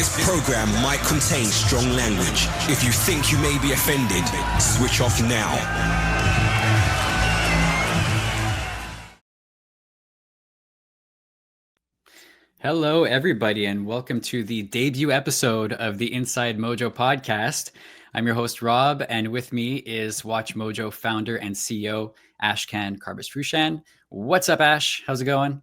This program might contain strong language. If you think you may be offended, switch off now. Hello, everybody, and welcome to the debut episode of the Inside Mojo podcast. I'm your host, Rob, and with me is WatchMojo founder and CEO, Ashkan Karbasfrooshan. What's up, Ash? How's it going?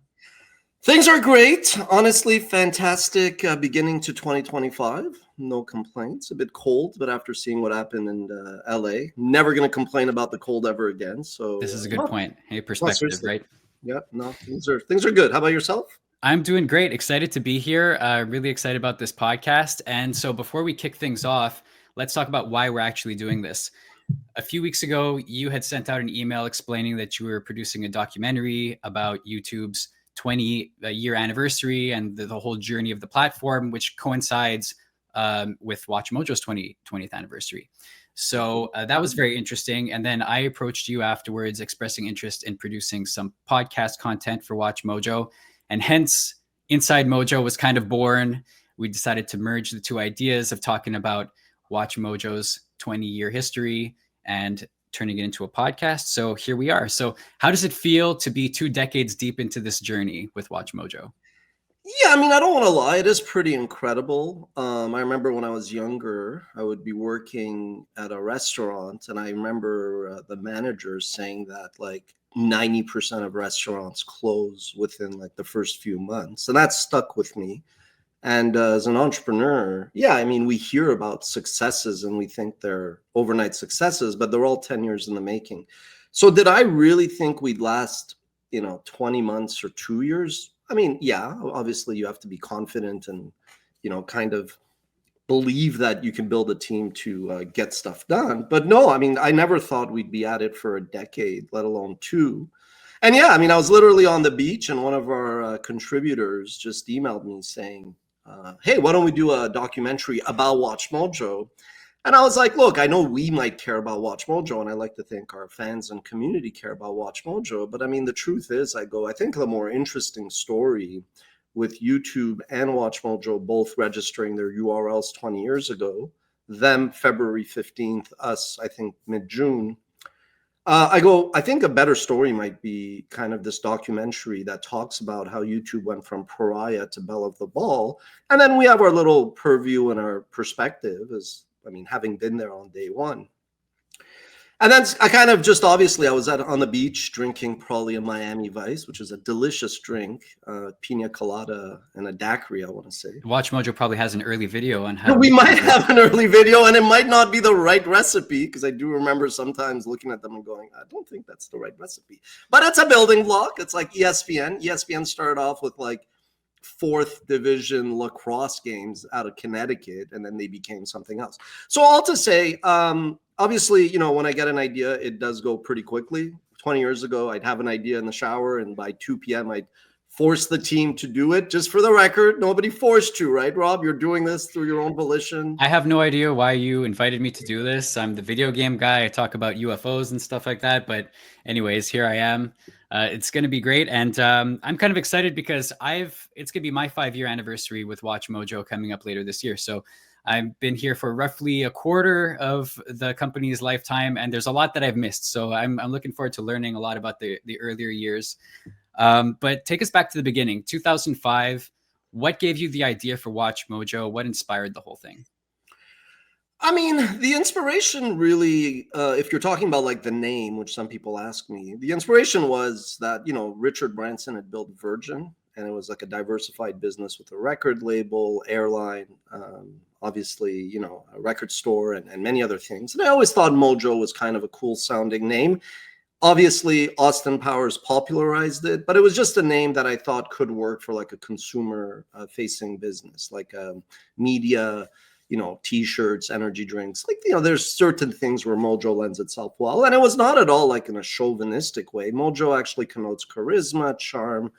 Things are great. Honestly, fantastic beginning to 2025. No complaints. A bit cold, but after seeing what happened in LA, never going to complain about the cold ever again. So this is a good point. Hey, perspective, right? Yeah, no, things are good. How about yourself? I'm doing great. Excited to be here. Really excited about this podcast. And so before we kick things off, let's talk about why we're actually doing this. A few weeks ago, you had sent out an email explaining that you were producing a documentary about YouTube's 20-year anniversary and the whole journey of the platform, which coincides with WatchMojo's 20th anniversary. So that was very interesting. And then I approached you afterwards expressing interest in producing some podcast content for WatchMojo. And hence, Inside Mojo was kind of born. We decided to merge the two ideas of talking about WatchMojo's 20-year history and turning it into a podcast. So here we are. So how does it feel to be 2 decades deep into this journey with WatchMojo? Yeah, I mean, I don't want to lie. It is pretty incredible. I remember when I was younger, I would be working at a restaurant, and I remember the manager saying that like 90% of restaurants close within like the first few months, and that stuck with me. And as an entrepreneur, yeah, I mean, we hear about successes and we think they're overnight successes, but they're all 10 years in the making. So did I really think we'd last, 20 months or 2 years? I mean, yeah, obviously you have to be confident and, kind of believe that you can build a team to get stuff done. But no, I mean, I never thought we'd be at it for a decade, let alone 2. And yeah, I mean, I was literally on the beach and one of our contributors just emailed me saying, hey, why don't we do a documentary about WatchMojo? And I was like, look, I know we might care about WatchMojo, and I like to think our fans and community care about WatchMojo. But I mean, the truth is, I think the more interesting story with YouTube and WatchMojo both registering their URLs 20 years ago, them February 15th, us, I think, mid-June. I think a better story might be kind of this documentary that talks about how YouTube went from pariah to belle of the ball. And then we have our little purview and our perspective having been there on day one. And then I kind of just, obviously, I was on the beach drinking probably a Miami Vice, which is a delicious drink, pina colada and a daiquiri, I want to say. WatchMojo probably has an early video on how. We might have an early video, and it might not be the right recipe, because I do remember sometimes looking at them and going, I don't think that's the right recipe. But it's a building block. It's like ESPN. ESPN started off with like 4th division lacrosse games out of Connecticut, and then they became something else. So all to say, obviously, when I get an idea, it does go pretty quickly. 20 years ago, I'd have an idea in the shower, and by 2 p.m., I'd force the team to do it. Just for the record, nobody forced you, right, Rob? You're doing this through your own volition. I have no idea why you invited me to do this. I'm the video game guy. I talk about UFOs and stuff like that. But anyways, here I am. It's going to be great. And I'm kind of excited because it's going to be my 5-year anniversary with WatchMojo coming up later this year. So I've been here for roughly a quarter of the company's lifetime, and there's a lot that I've missed. So I'm looking forward to learning a lot about the earlier years. But take us back to the beginning, 2005. What gave you the idea for WatchMojo? What inspired the whole thing? I mean, the inspiration really, if you're talking about like the name, which some people ask me, the inspiration was that, Richard Branson had built Virgin, and it was like a diversified business with a record label, airline, obviously, a record store and many other things. And I always thought Mojo was kind of a cool sounding name. Obviously, Austin Powers popularized it, but it was just a name that I thought could work for like a consumer facing business, like media, T-shirts, energy drinks. Like, there's certain things where Mojo lends itself well. And it was not at all like in a chauvinistic way. Mojo actually connotes charisma, charm,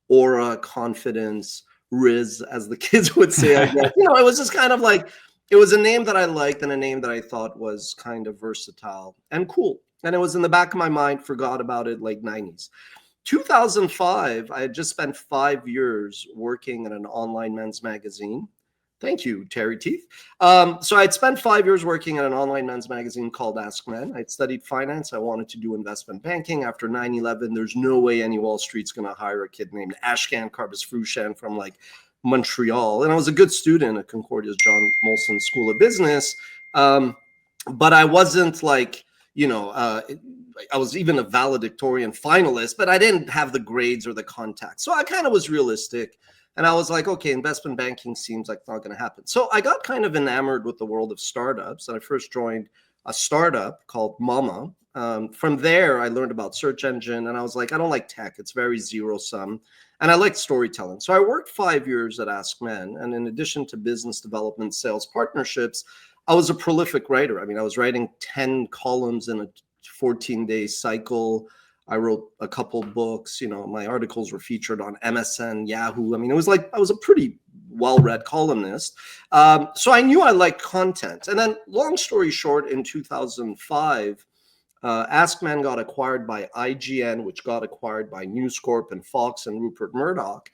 aura, confidence, riz, as the kids would say. I guess. It was just kind of like, it was a name that I liked and a name that I thought was kind of versatile and cool. And it was in the back of my mind, forgot about it, late 90s. 2005, I had just spent 5 years working at an online men's magazine. Thank you, Terry Teeth. So I'd spent 5 years working at an online men's magazine called Ask Men. I'd studied finance. I wanted to do investment banking. After 9/11, there's no way any Wall Street's going to hire a kid named Ashkan Karbasfrooshan from like Montreal. And I was a good student at Concordia's John Molson School of Business. But I wasn't like, I was even a valedictorian finalist, but I didn't have the grades or the contacts. So I kind of was realistic. And I was like, okay, investment banking seems like it's not going to happen. So I got kind of enamored with the world of startups. And I first joined a startup called Mama. From there, I learned about search engine. And I was like, I don't like tech. It's very zero sum. And I like storytelling. So I worked 5 years at Ask Men. And in addition to business development, sales partnerships, I was a prolific writer. I mean, I was writing 10 columns in a 14-day cycle. I wrote a couple books, my articles were featured on MSN, Yahoo. I mean, it was like I was a pretty well-read columnist. So I knew I liked content. And then long story short, in 2005, Ask Men got acquired by IGN, which got acquired by News Corp and Fox and Rupert Murdoch.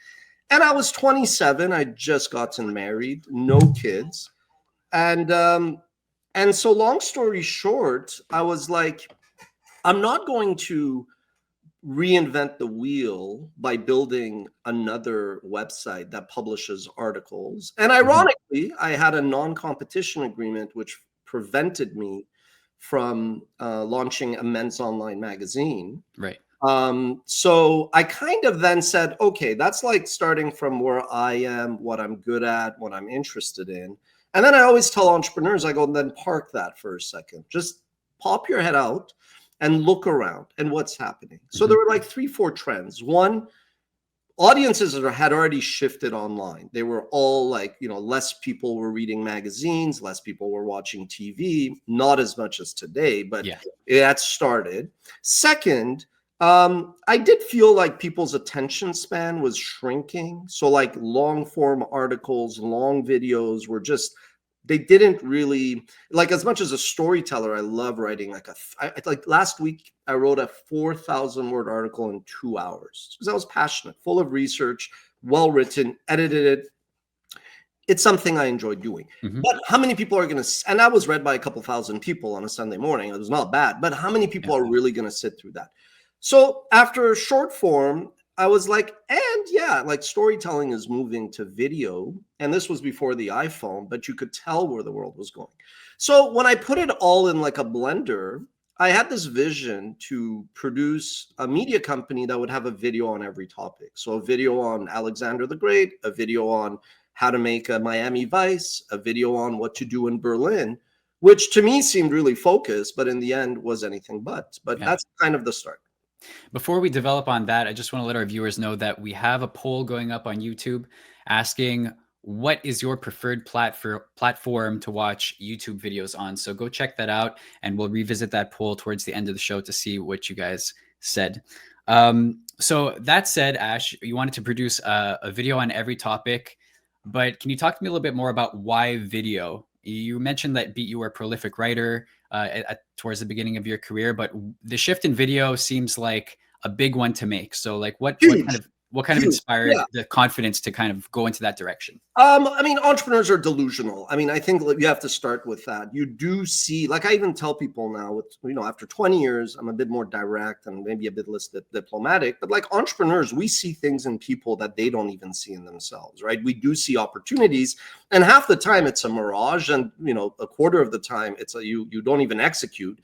And I was 27. I just gotten married, no kids. And so long story short, I was like, I'm not going to reinvent the wheel by building another website that publishes articles. And ironically, I had a non-competition agreement which prevented me from launching a men's online magazine. Right. So I kind of then said, okay, that's like starting from where I am, what I'm good at, what I'm interested in. And then I always tell entrepreneurs, I go, then park that for a second. Just pop your head out and look around and what's happening. So there were like 3-4 trends. One, audiences had already shifted online. They were all like, less people were reading magazines, less people were watching TV, not as much as today, but that started. Second, I did feel like people's attention span was shrinking. So like long form articles, long videos were just, they didn't really, like, as much as a storyteller, I love writing like last week, I wrote a 4,000 word article in 2 hours because I was passionate, full of research, well written, edited it. It's something I enjoy doing. But how many people are going to, and that was read by a couple thousand people on a Sunday morning. It was not bad, but how many people are really going to sit through that? So after short form, I was like, like storytelling is moving to video. And this was before the iPhone, but you could tell where the world was going. So when I put it all in like a blender, I had this vision to produce a media company that would have a video on every topic. So a video on Alexander the Great, a video on how to make a Miami Vice, a video on what to do in Berlin, which to me seemed really focused, but in the end was anything but. But that's kind of the start. Before we develop on that, I just want to let our viewers know that we have a poll going up on YouTube asking, what is your preferred platform to watch YouTube videos on? So go check that out, and we'll revisit that poll towards the end of the show to see what you guys said. So that said, Ash, you wanted to produce a video on every topic, but can you talk to me a little bit more about why video? You mentioned that you were a prolific writer towards the beginning of your career, but the shift in video seems like a big one to make. So like what kind of inspired the confidence to kind of go into that direction? I mean, entrepreneurs are delusional. I mean, I think you have to start with that. You do see, like I even tell people now with, after 20 years, I'm a bit more direct and maybe a bit less diplomatic, but like entrepreneurs, we see things in people that they don't even see in themselves, right? We do see opportunities, and half the time it's a mirage, and, a quarter of the time it's you don't even execute.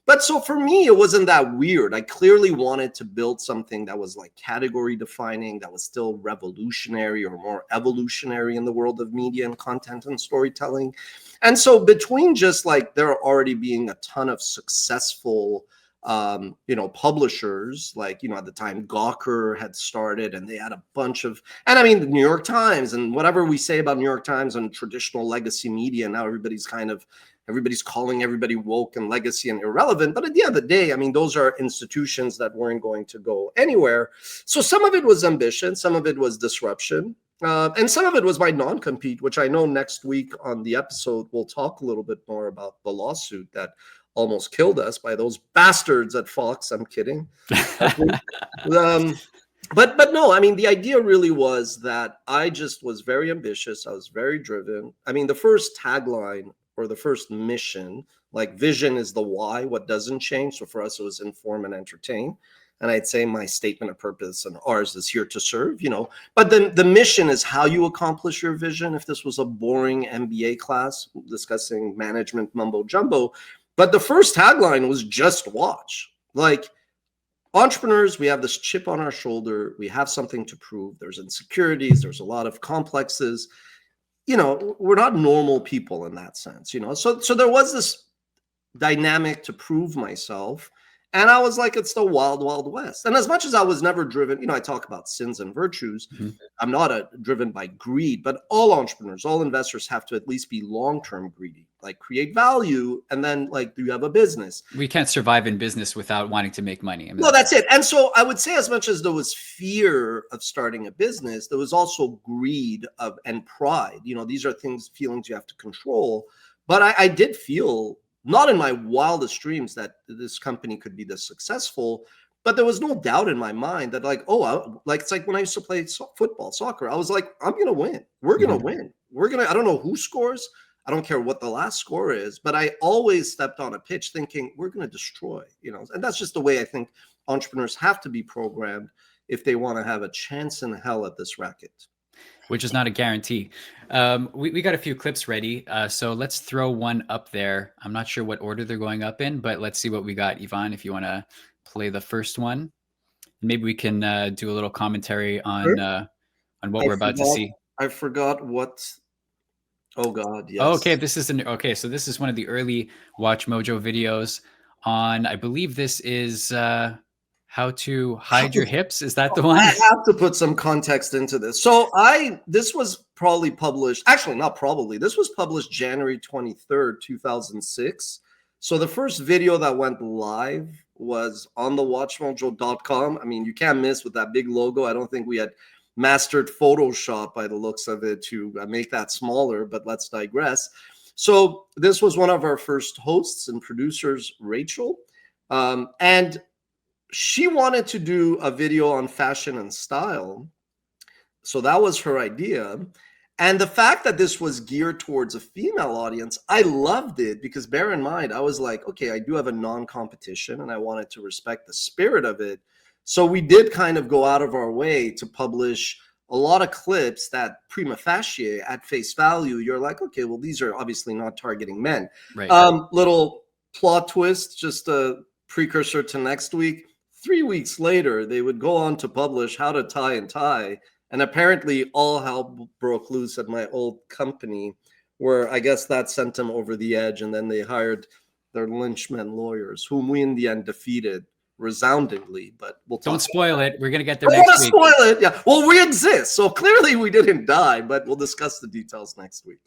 But so for me, it wasn't that weird. I clearly wanted to build something that was like category defining, that was still revolutionary or more evolutionary in the world of media and content and storytelling. And so between just like there already being a ton of successful, publishers, like, at the time Gawker had started and they had a bunch of, and I mean, the New York Times and whatever we say about New York Times and traditional legacy media, now everybody's calling everybody woke and legacy and irrelevant. But at the end of the day, I mean, those are institutions that weren't going to go anywhere. So some of it was ambition, some of it was disruption, and some of it was my non-compete, which I know next week on the episode, we'll talk a little bit more about the lawsuit that almost killed us by those bastards at Fox. I'm kidding. But no, I mean, the idea really was that I just was very ambitious. I was very driven. I mean, the first tagline or the first mission, like vision is the why, what doesn't change. So for us, it was inform and entertain. And I'd say my statement of purpose and ours is here to serve, you know. But then the mission is how you accomplish your vision. If this was a boring MBA class discussing management mumbo jumbo, but the first tagline was just watch. Like, entrepreneurs, we have this chip on our shoulder. We have something to prove. There's insecurities. There's a lot of complexes. You know, we're not normal people in that sense, you know. So there was this dynamic to prove myself. And I was like, it's the wild, wild west. And as much as I was never driven, you know, I talk about sins and virtues. Mhm. I'm not driven by greed, but all entrepreneurs, all investors have to at least be long-term greedy, like create value. And then like, do you have a business? We can't survive in business without wanting to make money. I mean, No, that's it. And so I would say, as much as there was fear of starting a business, there was also greed of and pride. You know, these are feelings you have to control. But I did feel, not in my wildest dreams, that this company could be this successful. But there was no doubt in my mind that, like, like it's like when I used to play football, soccer. I was like, I'm gonna win. We're gonna Mhm. win. We're gonna. I don't know who scores. I don't care what the last score is, but I always stepped on a pitch thinking we're going to destroy, you know, and that's just the way I think entrepreneurs have to be programmed if they want to have a chance in hell at this racket. Which is not a guarantee. We got a few clips ready, so let's throw one up there. I'm not sure what order they're going up in, but let's see what we got. Yvonne, if you want to play the first one, maybe we can do a little commentary on what we're about to see. I forgot what. Oh God, yes. Oh, okay, so this is one of the early WatchMojo videos on, I believe this is how to hide your hips. Is that the one? I have to put some context into this. So this was probably published, actually not probably, this was published January 23rd, 2006. So the first video that went live was on the WatchMojo.com. I mean, you can't miss with that big logo. I don't think we had mastered Photoshop by the looks of it to make that smaller, but let's digress. So this was one of our first hosts and producers, Rachel. And she wanted to do a video on fashion and style. So that was her idea. And the fact that this was geared towards a female audience, I loved it because, bear in mind, I was like, okay, I do have a non-competition and I wanted to respect the spirit of it. So we did kind of go out of our way to publish a lot of clips that prima facie, at face value, you're like, okay, well, these are obviously not targeting men. Right. Little plot twist, just a precursor to next week. 3 weeks later, they would go on to publish How to Tie and Tie. And apparently all hell broke loose at my old company, where I guess that sent them over the edge. And then they hired their lynchmen lawyers, whom we in the end defeated resoundingly. But we'll talk. Don't spoil it. We're going to get there next week. Don't spoil it. Yeah. Well, we exist. So clearly we didn't die, but we'll discuss the details next week.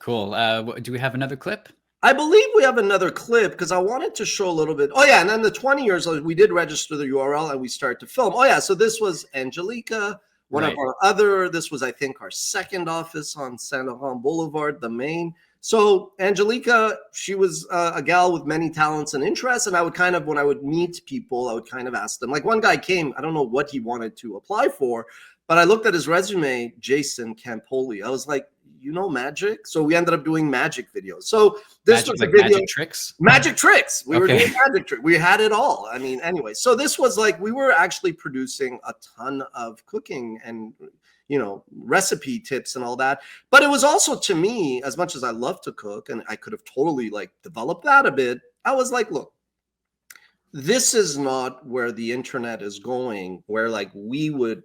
Cool. Do we have another clip? I believe we have another clip because I wanted to show a little bit. Oh, yeah. And then the 20 years, we did register the URL and we started to film. Oh, yeah. So this was Angelica, one of our other, this was, I think, our second office on Saint Laurent Boulevard, the main. So Angelica, she was a gal with many talents and interests. And I would kind of, when I would meet people, I would kind of ask them. Like one guy came, I don't know what he wanted to apply for, but I looked at his resume, Jason Campoli. I was like, you know magic? So we ended up doing magic videos. So this was a video. Magic tricks? Magic tricks. We were doing magic tricks. We had it all. I mean, anyway. So this was like, we were actually producing a ton of cooking and, you know, recipe tips and all that. But it was also, to me, as much as I love to cook and I could have totally like developed that a bit, I was like, look, this is not where the internet is going, where like we would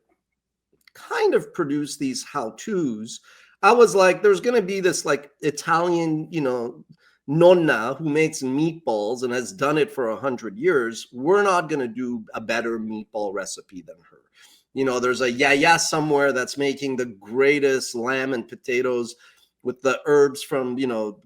kind of produce these how-tos. I was like, there's going to be this like Italian, you know, nonna who makes meatballs and has done it for 100 years. We're not going to do a better meatball recipe than her. You know, there's a yaya somewhere that's making the greatest lamb and potatoes with the herbs from, you know,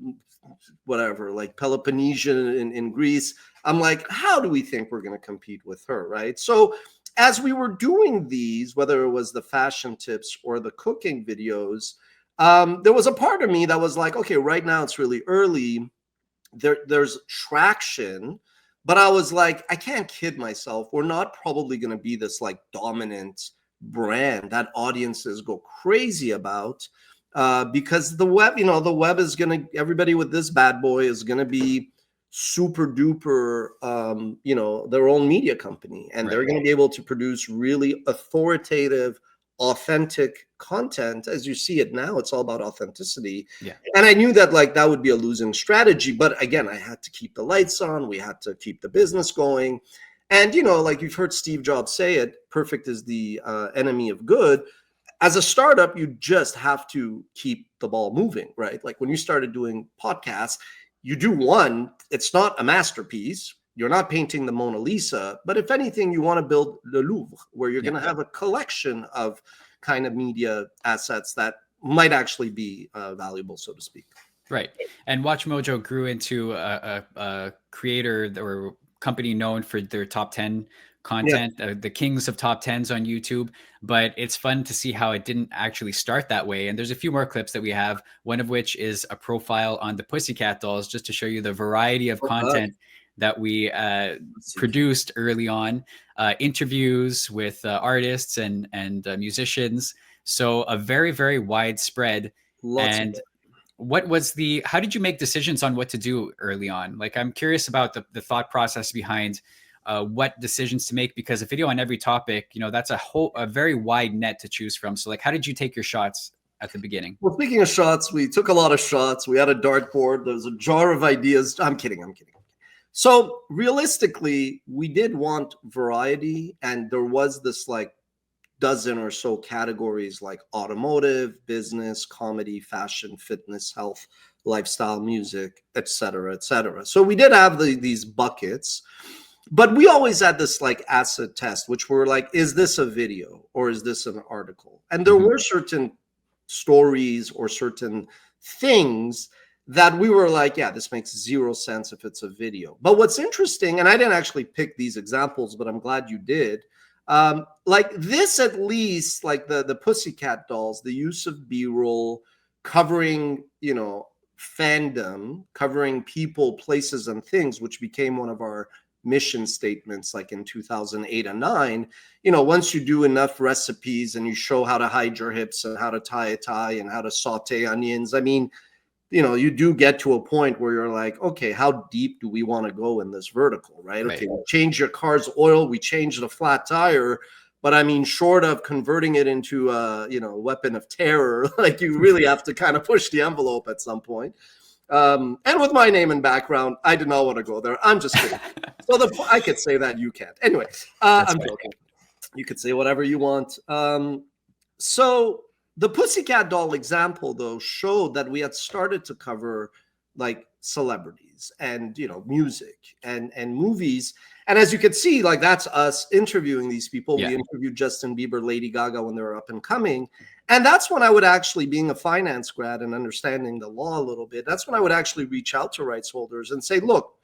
whatever, like Peloponnesian in Greece. I'm like, how do we think we're going to compete with her, right? So as we were doing these, whether it was the fashion tips or the cooking videos, there was a part of me that was like, okay, right now it's really early. There's traction, But I was like, I can't kid myself. We're not probably going to be this like dominant brand that audiences go crazy about, because the web, the web is going to, everybody with this bad boy is going to be super duper, their own media company, and they're going to be able to produce really authoritative, authentic content. As you see it now, it's all about authenticity. Yeah. And I knew that like that would be a losing strategy, but again, I had to keep the lights on, we had to keep the business going. And like you've heard Steve Jobs say it, perfect is the enemy of good. As a startup, you just have to keep the ball moving, right? Like when you started doing podcasts, you do one, it's not a masterpiece. You're not painting the Mona Lisa, but if anything, you want to build the Louvre, where you're going to have a collection of kind of media assets that might actually be valuable, so to speak. Right. And WatchMojo grew into a creator or company known for their top 10 content, the kings of top 10s on YouTube. But it's fun to see how it didn't actually start that way. And there's a few more clips that we have, one of which is a profile on the Pussycat Dolls, just to show you the variety of content that we produced early on, interviews with artists and musicians. So a very, very widespread. And how did you make decisions on what to do early on? Like, I'm curious about the thought process behind what decisions to make, because a video on every topic, that's a very wide net to choose from. So like, how did you take your shots at the beginning? Well, speaking of shots, we took a lot of shots. We had a dartboard. There was a jar of ideas. I'm kidding. So realistically, we did want variety, and there was this like dozen or so categories like automotive, business, comedy, fashion, fitness, health, lifestyle, music, etc., etc. So we did have these buckets, but we always had this like acid test, which were like, is this a video or is this an article? And there were certain stories or certain things that we were like, yeah, this makes zero sense if it's a video. But what's interesting, and I didn't actually pick these examples, but I'm glad you did. Like this, at least, like the Pussycat Dolls, the use of B-roll, covering, fandom, covering people, places, and things, which became one of our mission statements, like in 2008 and 9. Once you do enough recipes and you show how to hide your hips and how to tie a tie and how to saute onions, I mean, you do get to a point where you're like, okay, how deep do we want to go in this vertical, right? Okay, we change your car's oil, we change the flat tire, but I mean, short of converting it into a, weapon of terror, like you really have to kind of push the envelope at some point. And with my name and background, I did not want to go there. I'm just kidding. So I could say that, you can't. Anyway, I'm joking. You could say whatever you want. So the Pussycat Doll example, though, showed that we had started to cover like celebrities and, music and movies. And as you can see, like that's us interviewing these people. We interviewed Justin Bieber, Lady Gaga when they were up and coming. And that's when I would actually, being a finance grad and understanding the law a little bit, that's when I would actually reach out to rights holders and say, look,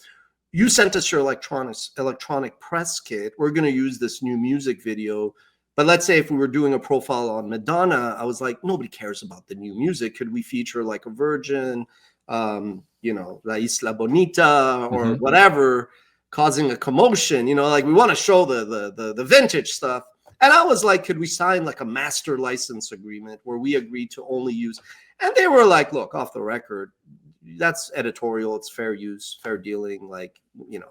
you sent us your electronic press kit. We're going to use this new music video. But let's say if we were doing a profile on Madonna, I was like, nobody cares about the new music. Could we feature like a Virgin, La Isla Bonita or whatever, causing a commotion? Like we want to show the vintage stuff. And I was like, could we sign like a master license agreement where we agreed to only use? And they were like, look, off the record, that's editorial. It's fair use, fair dealing. Like,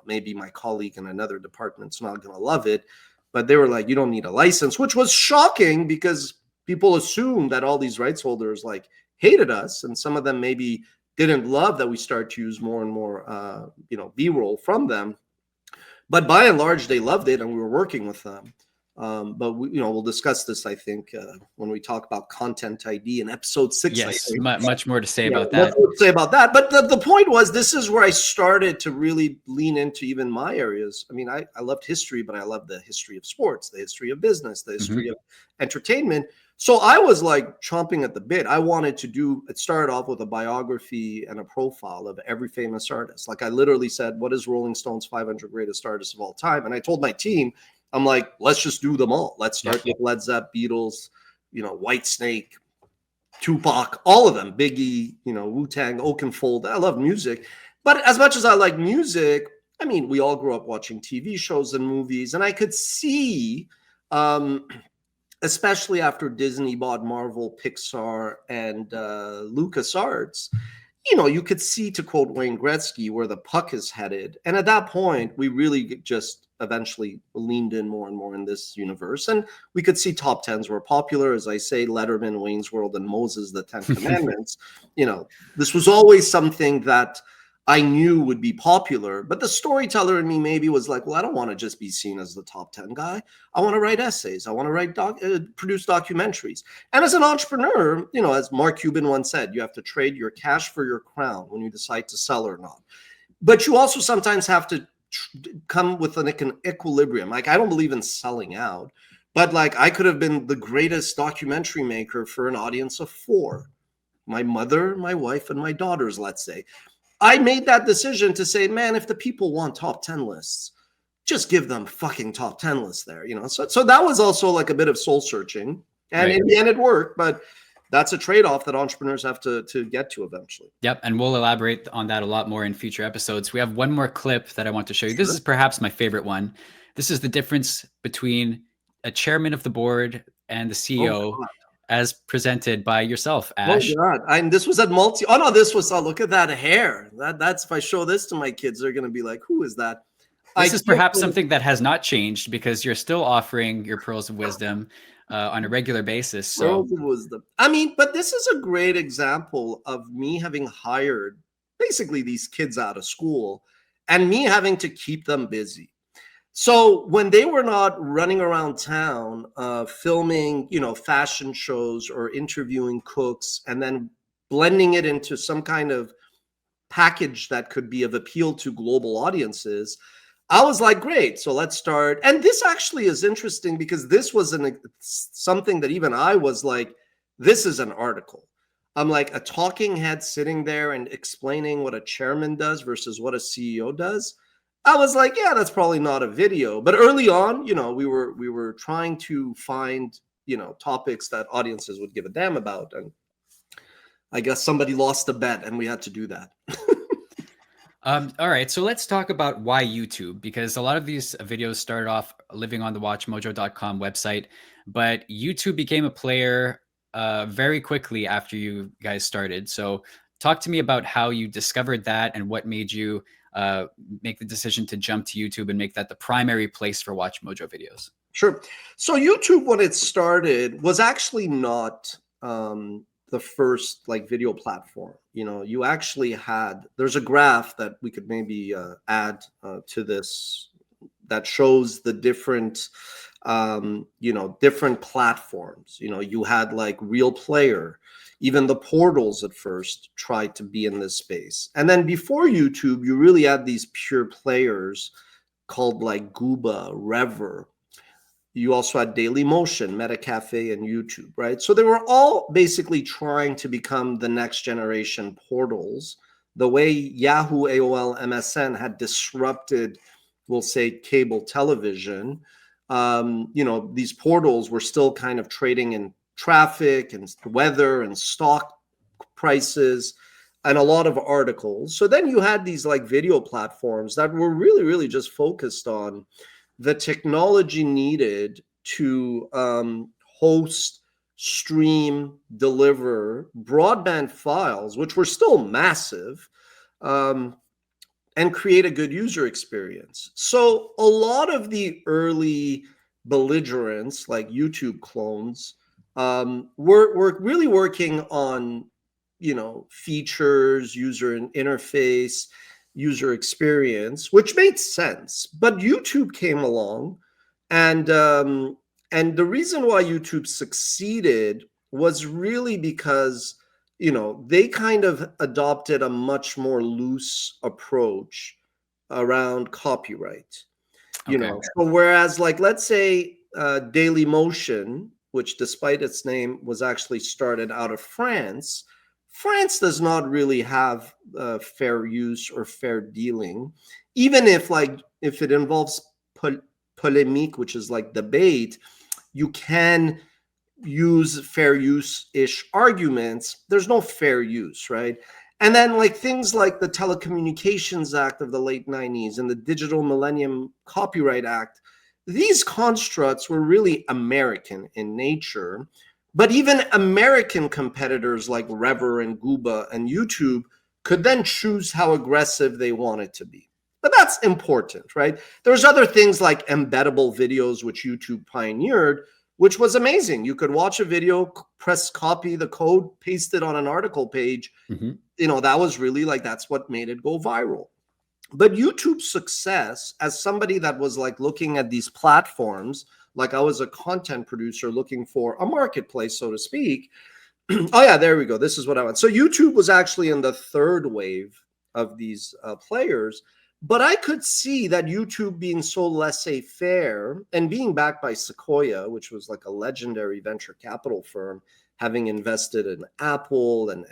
maybe my colleague in another department's not going to love it. But they were like, you don't need a license, which was shocking because people assumed that all these rights holders like hated us. And some of them maybe didn't love that we start to use more and more, B-roll from them. But by and large, they loved it and we were working with them. But we'll discuss this, I think, when we talk about Content ID in episode 6. Yes, much more to say about that. But the point was, this is where I started to really lean into even my areas. I mean, I loved history, but I loved the history of sports, the history of business, the history of entertainment. So I was like chomping at the bit. I wanted to it started off with a biography and a profile of every famous artist. Like I literally said, what is Rolling Stone's 500 greatest artists of all time? And I told my team, I'm like, let's just do them all. Let's start with Led Zepp, Beatles, White Snake, Tupac, all of them, Biggie, Wu-Tang, Oakenfold. I love music. But as much as I like music, I mean, we all grew up watching TV shows and movies, and I could see, especially after Disney bought Marvel, Pixar, and LucasArts, you could see, to quote Wayne Gretzky, where the puck is headed. And at that point, we really just eventually leaned in more and more in this universe. And we could see top tens were popular. As I say, Letterman, Wayne's World, and Moses, the 10 Commandments. This was always something that I knew would be popular. But the storyteller in me maybe was like, well, I don't want to just be seen as the top 10 guy. I want to write essays. I want to write produce documentaries. And as an entrepreneur, as Mark Cuban once said, you have to trade your cash for your crown when you decide to sell or not. But you also sometimes have to come with an equilibrium. Like, I don't believe in selling out, but like, I could have been the greatest documentary maker for an audience of 4. My mother, my wife, and my daughters, let's say. I made that decision to say, man, if the people want top 10 lists, just give them fucking top 10 lists there, So that was also like a bit of soul searching. And in the end, it worked. But that's a trade-off that entrepreneurs have to get to eventually. Yep. And we'll elaborate on that a lot more in future episodes. We have one more clip that I want to show you. This is perhaps my favorite one. This is the difference between a chairman of the board and the CEO. As presented by yourself, Ash. Oh God! And this was at Multi. Oh no, this was. Oh, look at that hair. That's if I show this to my kids, they're gonna be like, "Who is that?" This is perhaps something that has not changed because you're still offering your pearls of wisdom on a regular basis. So, pearls of wisdom. I mean, but this is a great example of me having hired basically these kids out of school, and me having to keep them busy. So when they were not running around town, filming, fashion shows or interviewing cooks and then blending it into some kind of package that could be of appeal to global audiences, I was like, great. So let's start. And this actually is interesting because this was something that even I was like, this is an article. I'm like a talking head sitting there and explaining what a chairman does versus what a CEO does. I was like, yeah, that's probably not a video. But early on, we were trying to find, topics that audiences would give a damn about. And I guess somebody lost a bet and we had to do that. All right. So let's talk about why YouTube, because a lot of these videos started off living on the WatchMojo.com website, but YouTube became a player very quickly after you guys started. So talk to me about how you discovered that and what made you make the decision to jump to YouTube and make that the primary place for WatchMojo videos. Sure. So YouTube, when it started, was actually not the first video platform. You actually had, there's a graph that we could maybe add to this that shows the different, different platforms. You had like Real Player. Even the portals at first tried to be in this space. And then before YouTube, you really had these pure players called like Gooba, Rever. You also had Daily Motion, Metacafe, and YouTube, right? So they were all basically trying to become the next generation portals, the way Yahoo, AOL, MSN had disrupted, we'll say, cable television. These portals were still kind of trading in traffic and weather and stock prices and a lot of articles. So then you had these like video platforms that were really, really just focused on the technology needed to host, stream, deliver broadband files, which were still massive, and create a good user experience. So a lot of the early belligerents, like YouTube clones, we're really working on, features, user interface, user experience, which made sense. But YouTube came along, and the reason why YouTube succeeded was really because, they kind of adopted a much more loose approach around copyright. So whereas, like, let's say Daily Motion, which despite its name was actually started out of France, France does not really have fair use or fair dealing, even if it involves polemique, which is like debate. You can use fair use-ish arguments. There's no fair use, right? And then like things like the Telecommunications Act of the late 90s and the Digital Millennium Copyright Act, these constructs were really American in nature. But even American competitors like Rever and Gooba and YouTube could then choose how aggressive they wanted to be. But that's important, right? There's other things like embeddable videos, which YouTube pioneered, which was amazing. You could watch a video, press copy the code, paste it on an article page. That was really like, that's what made it go viral. But YouTube's success, as somebody that was like looking at these platforms, like I was a content producer looking for a marketplace, so to speak. Oh yeah, there we go. This is what I want. So YouTube was actually in the third wave of these players. But I could see that YouTube being so laissez-faire and being backed by Sequoia, which was like a legendary venture capital firm, having invested in Apple and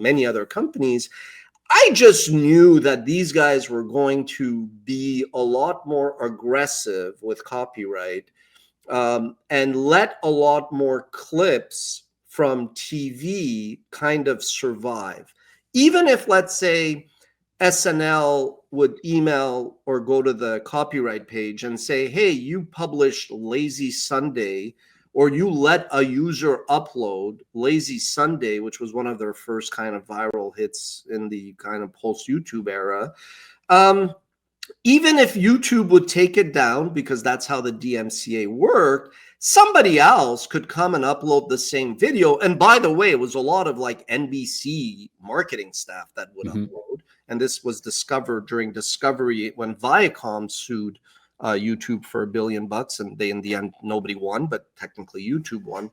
many other companies, I just knew that these guys were going to be a lot more aggressive with copyright and let a lot more clips from TV kind of survive. Even if, let's say, SNL would email or go to the copyright page and say, hey, you published Lazy Sunday, or you let a user upload Lazy Sunday, which was one of their first kind of viral hits in the kind of post-YouTube era. Even if YouTube would take it down, because that's how the DMCA worked, somebody else could come and upload the same video. And by the way, it was a lot of like NBC marketing staff that would upload. And this was discovered during Discovery when Viacom sued YouTube for $1 billion, and they, in the end, nobody won, but technically YouTube won.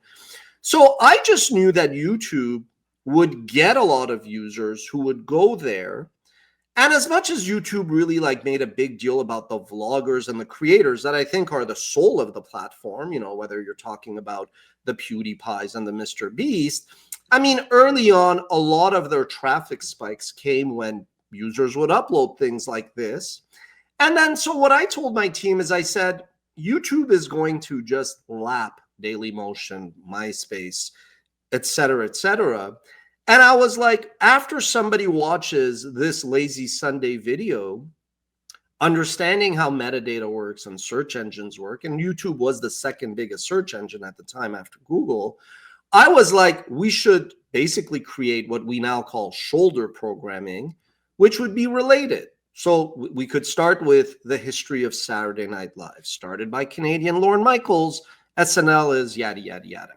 So I just knew that YouTube would get a lot of users who would go there. And as much as YouTube really like made a big deal about the vloggers and the creators that I think are the soul of the platform, whether you're talking about the PewDiePies and the Mr. Beast, I mean, early on, a lot of their traffic spikes came when users would upload things like this. And then, so what I told my team is I said, YouTube is going to just lap Dailymotion, MySpace, et cetera, et cetera. And I was like, after somebody watches this Lazy Sunday video, understanding how metadata works and search engines work, and YouTube was the second biggest search engine at the time after Google, I was like, we should basically create what we now call shoulder programming, which would be related. So we could start with the history of Saturday Night Live, started by Canadian Lorne Michaels. SNL is yada, yada, yada.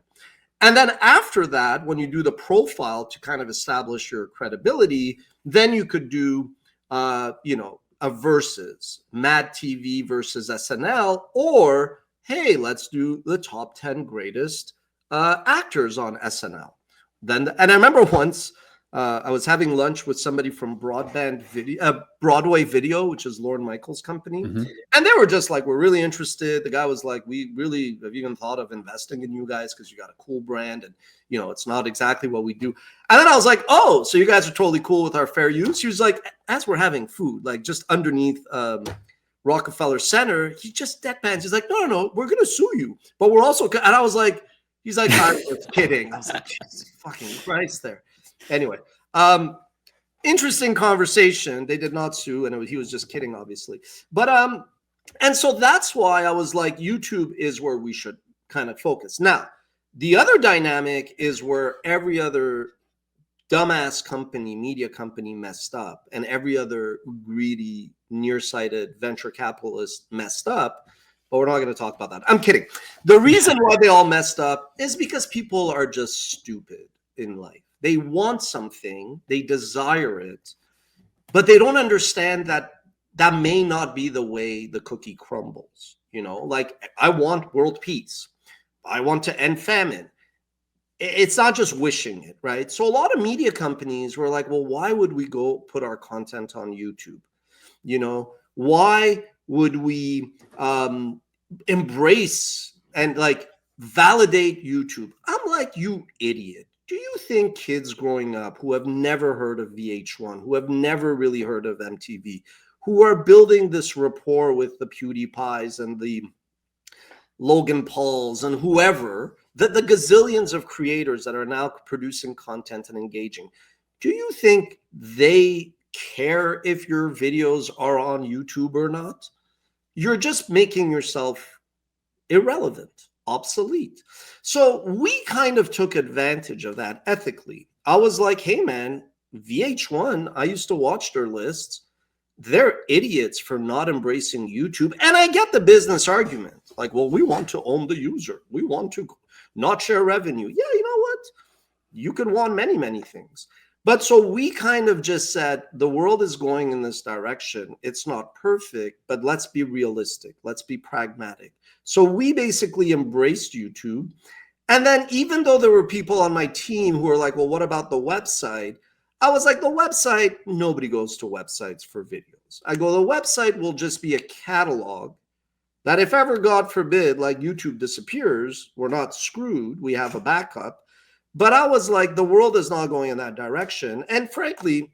And then after that, when you do the profile to kind of establish your credibility, then you could do, a versus Mad TV versus SNL, or, hey, let's do the top 10 greatest actors on SNL. And I remember once I was having lunch with somebody from Broadway Video, which is Lorne Michaels' company. And they were just like, we're really interested. The guy was like, we really have even thought of investing in you guys because you got a cool brand and, it's not exactly what we do. And then I was like, oh, so you guys are totally cool with our fair use? He was like, as we're having food, like just underneath Rockefeller Center, he just deadpans. He's like, no, we're going to sue you. But we're also, and I was like, he's like, I was kidding. I was like, Jesus fucking Christ there. Anyway, interesting conversation. They did not sue, and he was just kidding, obviously. But and so that's why I was like, YouTube is where we should kind of focus. Now, the other dynamic is where every other dumbass company, media company messed up, and every other greedy, nearsighted venture capitalist messed up. But we're not going to talk about that. I'm kidding. The reason why they all messed up is because people are just stupid in life. They want something, they desire it, but they don't understand that that may not be the way the cookie crumbles. Like, I want world peace. I want to end famine. It's not just wishing it, right? So a lot of media companies were like, well, why would we go put our content on YouTube? Why would we embrace and like validate YouTube? I'm like, you idiot. Do you think kids growing up who have never heard of VH1, who have never really heard of MTV, who are building this rapport with the PewDiePies and the Logan Pauls and whoever, the gazillions of creators that are now producing content and engaging, do you think they care if your videos are on YouTube or not? You're just making yourself irrelevant, obsolete. So we kind of took advantage of that ethically. I was like, hey, man, VH1, I used to watch their lists. They're idiots for not embracing YouTube. And I get the business argument. Like, well, we want to own the user. We want to not share revenue. Yeah, you know what? You can want many, many things. But so we kind of just said the world is going in this direction. It's not perfect, but let's be realistic. Let's be pragmatic. So we basically embraced YouTube. And then even though there were people on my team who were like, well, what about the website? I was like, the website, nobody goes to websites for videos. I go, the website will just be a catalog that if ever, God forbid, like YouTube disappears, we're not screwed. We have a backup. But I was like, the world is not going in that direction. And frankly,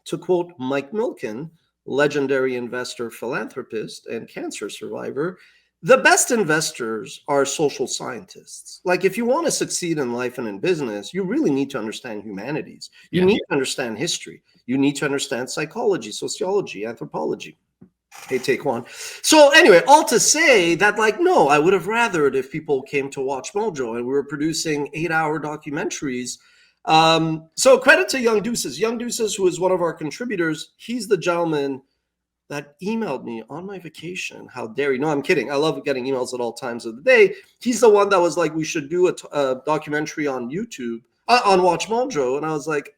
to quote Mike Milken, legendary investor, philanthropist, and cancer survivor, the best investors are social scientists. Like, if you want to succeed in life and in business, you really need to understand humanities. You need to understand history. You need to understand psychology, sociology, anthropology. Hey, take one. So anyway, all to say that, like, no, I would have rathered if people came to WatchMojo and we were producing 8-hour documentaries. So credit to Young Deuces. Young Deuces, who is one of our contributors, he's the gentleman that emailed me on my vacation. How dare you? No, I'm kidding. I love getting emails at all times of the day. He's the one that was like, we should do a documentary on YouTube, on WatchMojo. And I was like,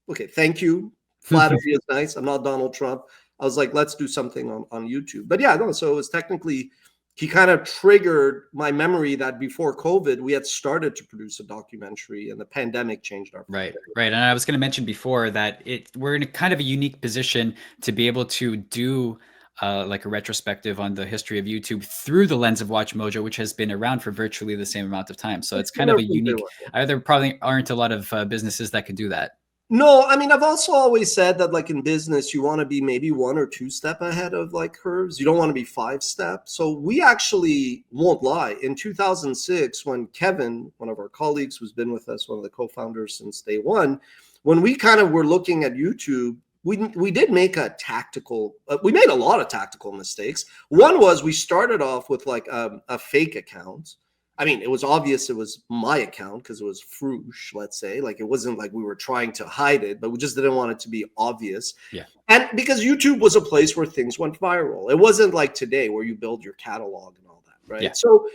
okay, thank you. Flattery is nice. I'm not Donald Trump. I was like, let's do something on YouTube. But yeah, no, so it was technically, he kind of triggered my memory that before COVID, we had started to produce a documentary and the pandemic changed our Right. And I was going to mention before that we're in a kind of a unique position to be able to do like a retrospective on the history of YouTube through the lens of WatchMojo, which has been around for virtually the same amount of time. So it's kind of a unique, there probably aren't a lot of businesses that could do that. No, I mean, I've also always said that, like, in business, you want to be maybe 1 or 2 steps ahead of like curves. You don't want to be 5 steps. So we actually, won't lie, in 2006, when Kevin, one of our colleagues who's been with us, one of the co-founders since day one, when we kind of were looking at YouTube, we did make a tactical, we made a lot of tactical mistakes. One was we started off with like a fake account. I mean, it was obvious it was my account because it was Froosh, let's say. Like, it wasn't like we were trying to hide it, but we just didn't want it to be obvious. Yeah. And because YouTube was a place where things went viral. It wasn't like today where you build your catalog and all that, right? Yeah. So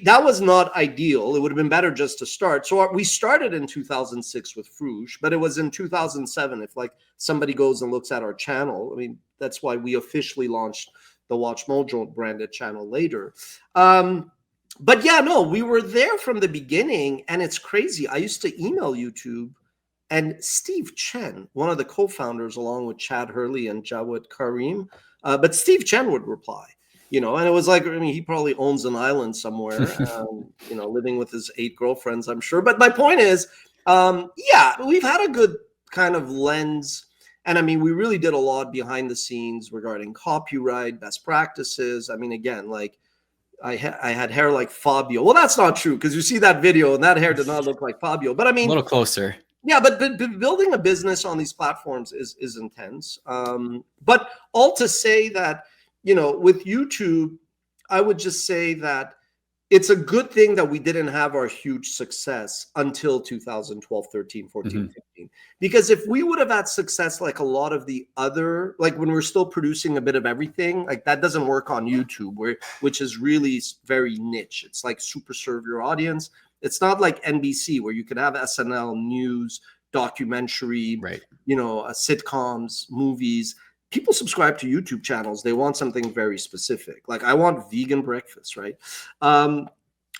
that was not ideal. It would have been better just to start. So we started in 2006 with Froosh, but it was in 2007. If like somebody goes and looks at our channel, I mean, that's why we officially launched the WatchMojo branded channel later. But yeah, no, we were there from the beginning, and it's crazy. I used to email YouTube, and Steve Chen, one of the co-founders, along with Chad Hurley and Jawed Karim, but Steve Chen would reply, and it was like, I mean, he probably owns an island somewhere, living with his 8 girlfriends, I'm sure. But my point is, yeah, we've had a good kind of lens. And I mean, we really did a lot behind the scenes regarding copyright, best practices. I mean, again, like, I had hair like Fabio. Well, that's not true, because you see that video and that hair did not look like Fabio. But I mean, a little closer. Yeah, but building a business on these platforms is intense. But all to say that, with YouTube, I would just say that it's a good thing that we didn't have our huge success until 2012, 13, 14, 15. Because if we would have had success like a lot of the other, like when we're still producing a bit of everything, like that doesn't work on YouTube, which is really very niche. It's like super serve your audience. It's not like NBC where you could have SNL, news, documentary, right? Sitcoms, movies. People subscribe to YouTube channels. They want something very specific. Like, I want vegan breakfast, right?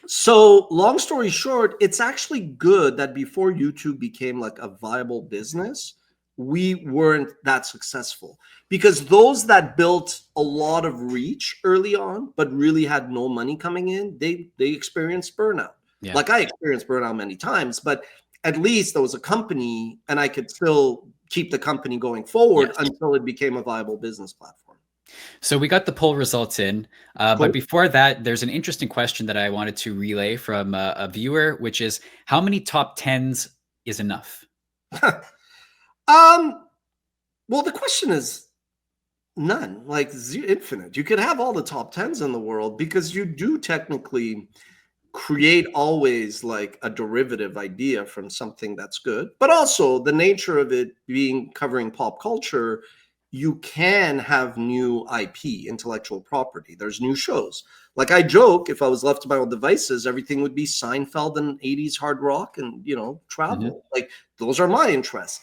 So long story short, it's actually good that before YouTube became like a viable business, we weren't that successful, because those that built a lot of reach early on, but really had no money coming in, they experienced burnout. Yeah. Like, I experienced burnout many times, but at least there was a company and I could still keep the company going forward until it became a viable business platform. So we got the poll results in, cool. But before that, there's an interesting question that I wanted to relay from a viewer, which is, how many top 10s is enough? Well, the question is none, like infinite. You could have all the top tens in the world because you do technically create always like a derivative idea from something that's good, but also the nature of it being covering pop culture, you can have new IP, intellectual property. There's new shows. Like I joke, if I was left to my own devices, everything would be Seinfeld and 80s hard rock and, travel. Like those are my interests.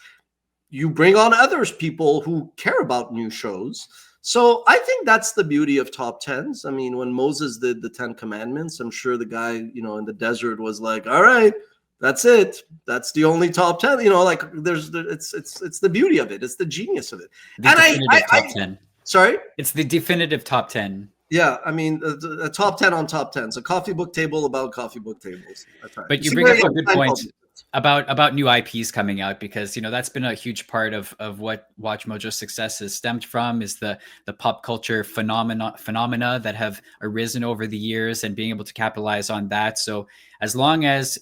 You bring on others, people who care about new shows. So I think that's the beauty of top tens. I mean, when Moses did the 10 Commandments, I'm sure the guy, in the desert was like, all right, that's it. That's the only top 10, like it's the beauty of it. It's the genius of it. The definitive top 10. Sorry? It's the definitive top 10. Yeah, I mean, a top 10 on top 10s, a coffee book table about coffee book tables. But you bring up a good point about new IPs coming out, because that's been a huge part of what WatchMojo's success has stemmed from, is the pop culture phenomena that have arisen over the years and being able to capitalize on that. So as long as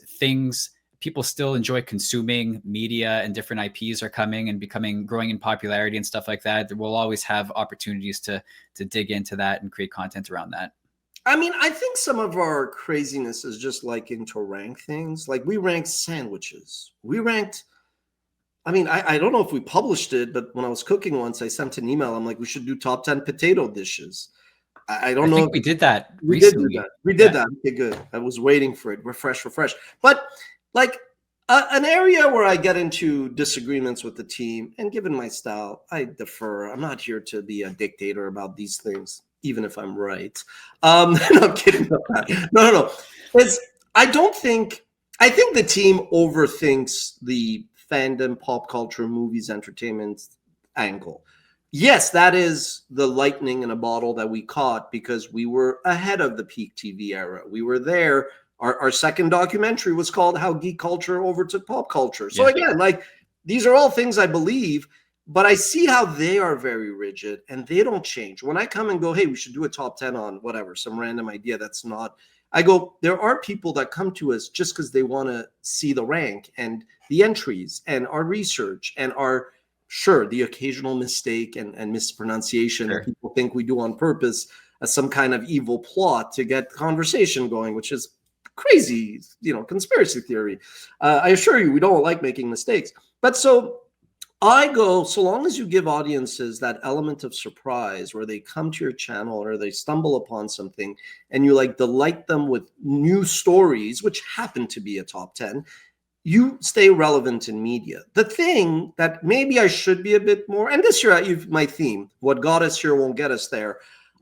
people still enjoy consuming media and different IPs are coming and growing in popularity and stuff like that, we'll always have opportunities to dig into that and create content around that. I mean, I think some of our craziness is just liking to rank things. Like we ranked sandwiches. I don't know if we published it, but when I was cooking once, I sent an email. I'm like, we should do top 10 potato dishes. I don't know. I think we did that recently. We did that. Okay, good. I was waiting for it. Refresh. But like an area where I get into disagreements with the team, and given my style, I defer. I'm not here to be a dictator about these things, even if I'm right. No, I'm kidding about that. No. I think the team overthinks the fandom, pop culture, movies, entertainment angle. Yes, that is the lightning in a bottle that we caught because we were ahead of the peak TV era. We were there. Our second documentary was called How Geek Culture Overtook Pop Culture. So again, like these are all things I believe, but I see how they are very rigid and they don't change. When I come and go, hey, we should do a top 10 on whatever, some random idea that's not, I go, there are people that come to us just because they want to see the rank and the entries and our research and the occasional mistake and mispronunciation that people think we do on purpose as some kind of evil plot to get conversation going, which is crazy, conspiracy theory. I assure you, we don't like making mistakes. But so I go, so long as you give audiences that element of surprise where they come to your channel or they stumble upon something and you like delight them with new stories, which happen to be a top 10, you stay relevant in media. The thing that maybe I should be a bit more, and this year, my theme, what got us here won't get us there.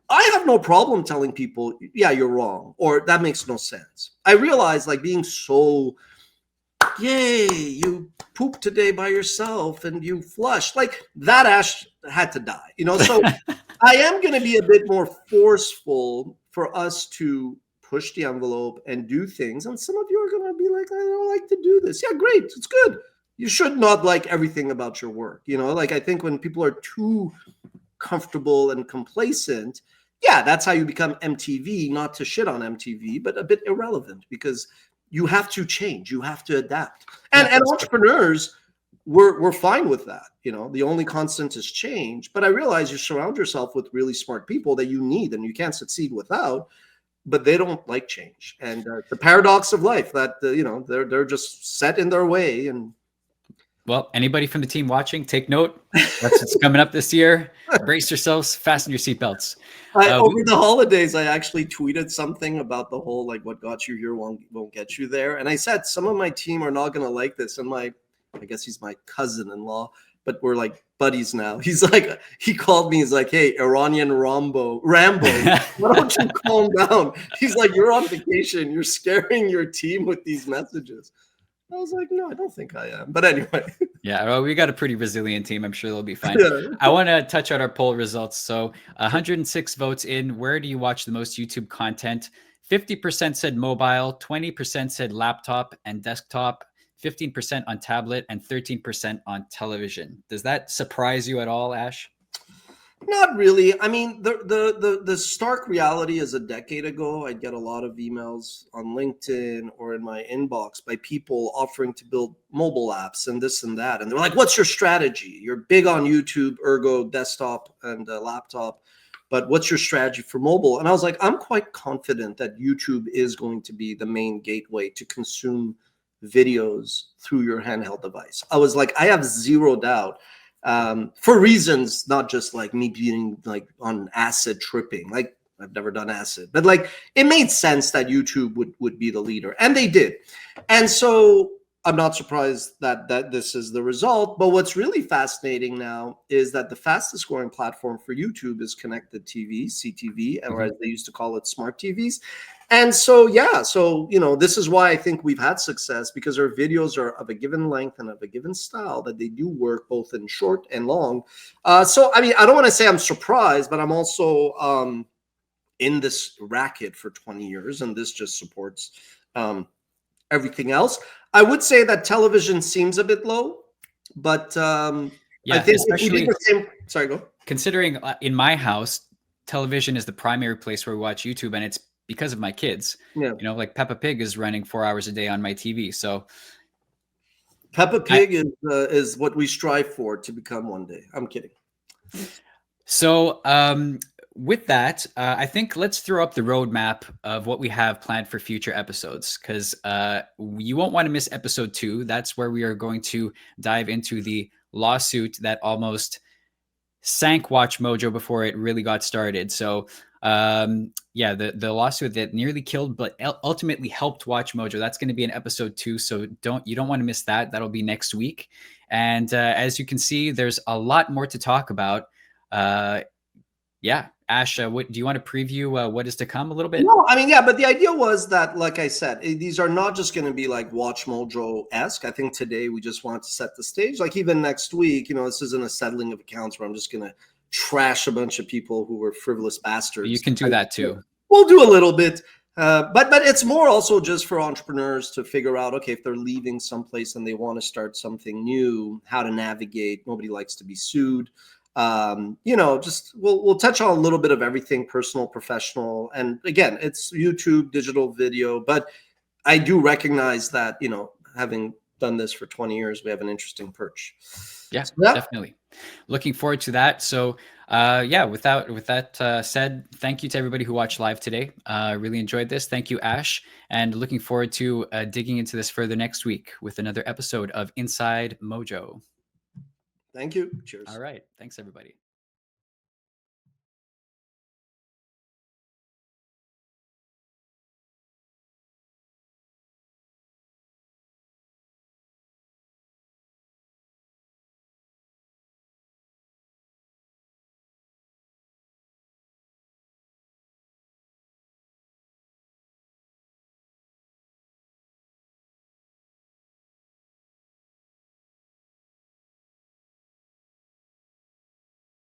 I have no problem telling people, yeah, you're wrong, or that makes no sense. I realize like being so, yay, you pooped today by yourself and you flushed, like that Ash had to die, so I am going to be a bit more forceful for us to push the envelope and do things. And some of you are going to be like, I don't like to do this. Yeah, great. It's good. You should not like everything about your work. Like I think when people are too comfortable and complacent, that's how you become MTV, not to shit on MTV, but a bit irrelevant because you have to change, you have to adapt. And entrepreneurs, we're fine with that. The only constant is change. But I realize you surround yourself with really smart people that you need and you can't succeed without, but they don't like change. And the paradox of life that, they're just set in their way. And well, anybody from the team watching, take note. That's what's coming up this year. Brace yourselves, fasten your seatbelts. Over the holidays, I actually tweeted something about the whole, like, what got you here won't get you there. And I said, some of my team are not going to like this. And I guess he's my cousin-in-law, but we're like buddies now. He's like, he called me. He's like, hey, Iranian Rambo, why don't you calm down? He's like, you're on vacation. You're scaring your team with these messages. I was like, no, I don't think I am. But anyway. Yeah, well, we got a pretty resilient team. I'm sure they'll be fine. I want to touch on our poll results. So 106 votes in. Where do you watch the most YouTube content? 50% said mobile, 20% said laptop and desktop, 15% on tablet, and 13% on television. Does that surprise you at all, Ash? Not really. I mean, the stark reality is a decade ago, I'd get a lot of emails on LinkedIn or in my inbox by people offering to build mobile apps and this and that. And they're like, what's your strategy? You're big on YouTube, ergo desktop and laptop, but what's your strategy for mobile? And I was like, I'm quite confident that YouTube is going to be the main gateway to consume videos through your handheld device. I was like, I have zero doubt, for reasons not just like me being like on acid tripping. Like, I've never done acid, but like it made sense that YouTube would be the leader, and they did. And so I'm not surprised that this is the result. But what's really fascinating now is that the fastest growing platform for YouTube is connected TV, CTV, or as they used to call it, smart TVs. And so, yeah, so, this is why I think we've had success, because our videos are of a given length and of a given style that they do work both in short and long. So, I mean, I don't want to say I'm surprised, but I'm also in this racket for 20 years, and this just supports everything else. I would say that television seems a bit low, but Yeah, I think especially sorry, go. considering in my house, television is the primary place where we watch YouTube, and it's because of my kids. Yeah. Like Peppa Pig is running 4 hours a day on my TV. So Peppa Pig is what we strive for to become one day. I'm kidding. So with that, I think let's throw up the roadmap of what we have planned for future episodes, because you won't want to miss episode 2. That's where we are going to dive into the lawsuit that almost sank WatchMojo before it really got started. So the lawsuit that nearly killed but ultimately helped WatchMojo, that's going to be in episode 2. So you don't want to miss that. That'll be next week. And as you can see, there's a lot more to talk about. Ash, what do you want to preview what is to come a little bit? No, I mean, yeah, but the idea was that, like I said, these are not just going to be like WatchMojo-esque. I think today we just wanted to set the stage. Like even next week, this isn't a settling of accounts where I'm just going to trash a bunch of people who were frivolous bastards. You can do that too. We'll do a little bit. But it's more also just for entrepreneurs to figure out, okay, if they're leaving someplace and they want to start something new, how to navigate. Nobody likes to be sued. Just we'll touch on a little bit of everything, personal, professional. And again, it's YouTube, digital video, but I do recognize that, having done this for 20 years, we have an interesting perch. Yeah, definitely. Looking forward to that. So with that said, thank you to everybody who watched live today. Really enjoyed this. Thank you, Ash. And looking forward to digging into this further next week with another episode of Inside Mojo. Thank you. Cheers. All right. Thanks, everybody.